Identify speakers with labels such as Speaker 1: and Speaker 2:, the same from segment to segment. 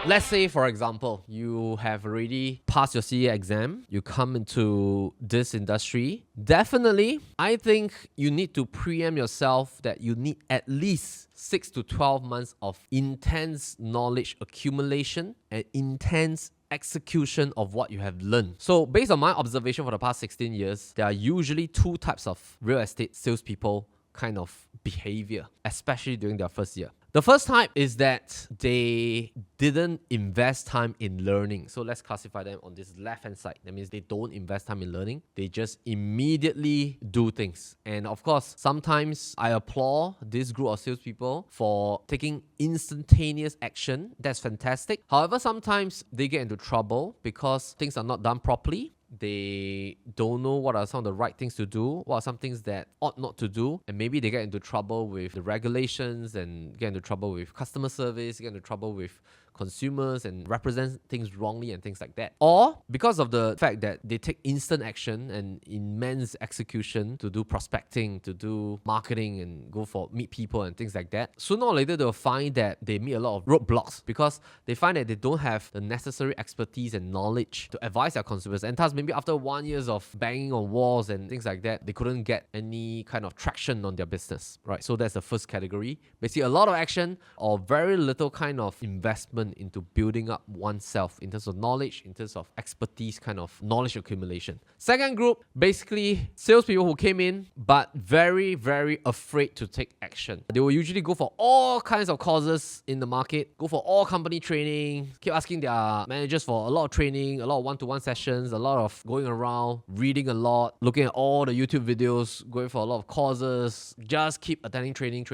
Speaker 1: Let's say, for example, you have already passed your CA exam, you come into this industry. Definitely, I think you need to preempt yourself that you need at least 6 to 12 months of intense knowledge accumulation and intense execution of what you have learned. So based on my observation for the past 16 years, there are usually two types of real estate salespeople kind of behavior, especially during their first year. The first type is that they didn't invest time in learning. So let's classify them on this left-hand side. That means they don't invest time in learning. They just immediately do things. And of course, sometimes I applaud this group of salespeople for taking instantaneous action. That's fantastic. However, sometimes they get into trouble because things are not done properly. They don't know what are some of the right things to do, what are some things that ought not to do, and maybe they get into trouble with the regulations and get into trouble with customer service, get into trouble with consumers and represent things wrongly and things like that. Or because of the fact that they take instant action and immense execution to do prospecting, to do marketing and go for meet people and things like that, sooner or later they'll find that they meet a lot of roadblocks because they find that they don't have the necessary expertise and knowledge to advise their consumers. And thus, maybe after 1 year of banging on walls and things like that, they couldn't get any kind of traction on their business, right? So that's the first category. Basically, a lot of action or very little kind of investment into building up oneself in terms of knowledge, in terms of expertise, kind of knowledge accumulation. Second group, basically salespeople who came in but very, very afraid to take action. They will usually go for all kinds of courses in the market, go for all company training, keep asking their managers for a lot of training, a lot of one-to-one sessions, a lot of going around, reading a lot, looking at all the YouTube videos, going for a lot of courses, just keep attending training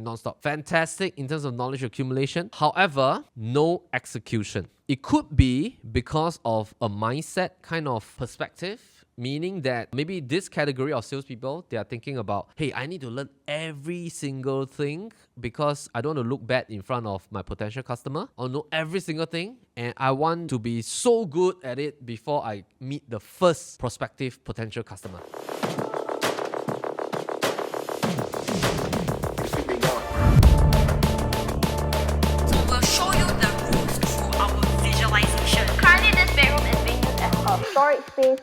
Speaker 1: non-stop. Fantastic in terms of knowledge accumulation. However, no execution. It could be because of a mindset kind of perspective, meaning that maybe this category of salespeople, they are thinking about, hey, I need to learn every single thing because I don't want to look bad in front of my potential customer. I'll know every single thing and I want to be so good at it before I meet the first prospective potential customer.
Speaker 2: Storage space.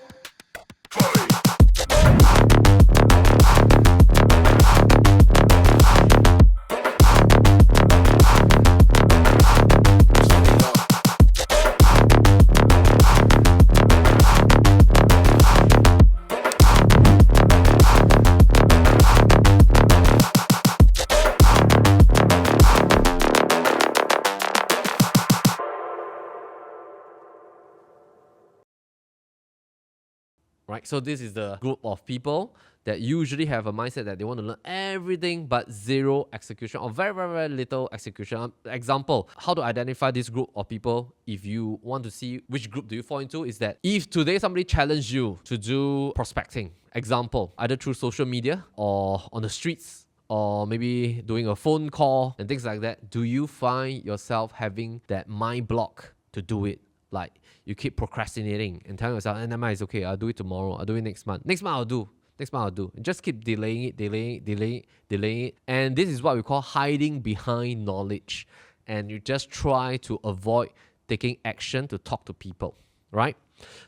Speaker 1: Right, so this is the group of people that usually have a mindset that they want to learn everything but zero execution or very, very, very little execution. Example, how to identify this group of people if you want to see which group do you fall into is that if today somebody challenged you to do prospecting, example, either through social media or on the streets, or maybe doing a phone call and things like that, do you find yourself having that mind block to do it? Like you keep procrastinating and telling yourself, it's okay, I'll do it tomorrow, I'll do it next month. Next month I'll do. And just keep delaying it. And this is what we call hiding behind knowledge. And you just try to avoid taking action to talk to people, right?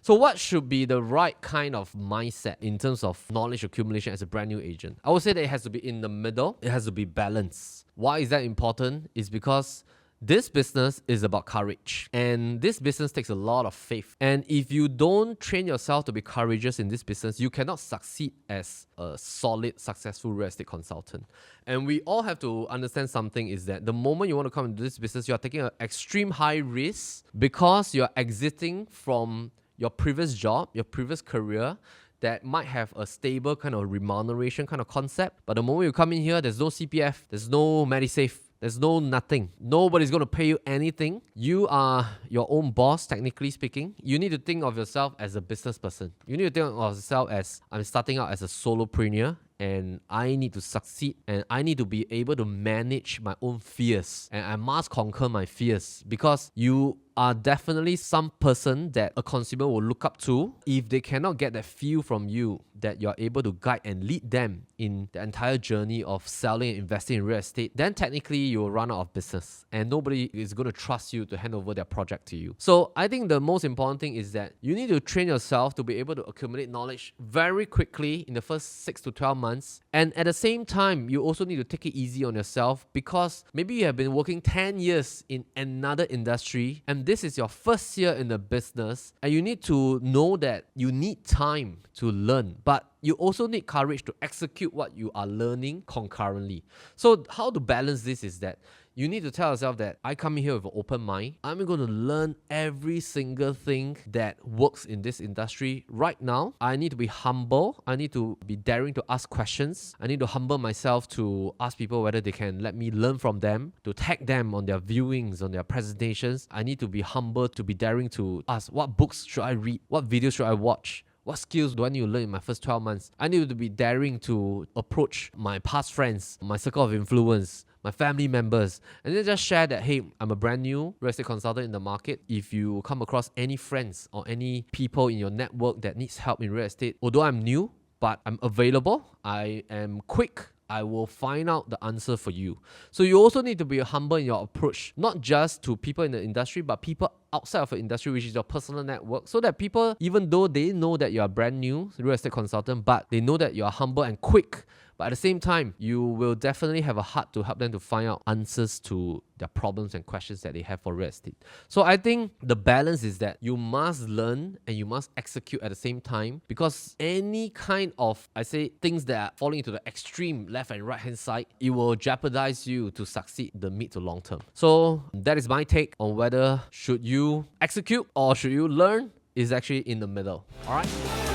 Speaker 1: So what should be the right kind of mindset in terms of knowledge accumulation as a brand new agent? I would say that it has to be in the middle. It has to be balanced. Why is that important? It's because this business is about courage, and this business takes a lot of faith. And if you don't train yourself to be courageous in this business, you cannot succeed as a solid, successful real estate consultant. And we all have to understand something is that the moment you want to come into this business, you are taking an extreme high risk because you're exiting from your previous job, your previous career, that might have a stable kind of remuneration kind of concept. But the moment you come in here, there's no CPF, there's no MediSave, there's no nothing. Nobody's going to pay you anything. You are your own boss, technically speaking. You need to think of yourself as a business person. You need to think of yourself as, I'm starting out as a solopreneur and I need to succeed, and I need to be able to manage my own fears, and I must conquer my fears, because you are definitely some person that a consumer will look up to. If they cannot get that feel from you that you're able to guide and lead them in the entire journey of selling and investing in real estate, then technically you'll run out of business and nobody is going to trust you to hand over their project to you. So I think the most important thing is that you need to train yourself to be able to accumulate knowledge very quickly in the first 6 to 12 months. And at the same time, you also need to take it easy on yourself, because maybe you have been working 10 years in another industry and this is your first year in the business, and you need to know that you need time to learn, but you also need courage to execute what you are learning concurrently. So how to balance this is that you need to tell yourself that I come here with an open mind. I'm going to learn every single thing that works in this industry right now. I need to be humble. I need to be daring to ask questions. I need to humble myself to ask people whether they can let me learn from them, to tag them on their viewings, on their presentations. I need to be humble, to be daring to ask what books should I read, what videos should I watch, what skills do I need to learn in my first 12 months? I need to be daring to approach my past friends, my circle of influence, my family members, and then just share that, hey, I'm a brand new real estate consultant in the market. If you come across any friends or any people in your network that needs help in real estate, although I'm new, but I'm available, I am quick, I will find out the answer for you. So you also need to be humble in your approach, not just to people in the industry, but people outside of the industry, which is your personal network, so that people, even though they know that you are brand new real estate consultant, but they know that you are humble and quick. But at the same time, you will definitely have a heart to help them to find out answers to their problems and questions that they have for real estate. So I think the balance is that you must learn and you must execute at the same time, because any kind of, I say, things that are falling into the extreme left and right hand side, it will jeopardize you to succeed the mid to long term. So that is my take on whether should you execute or should you learn, is actually in the middle. All right.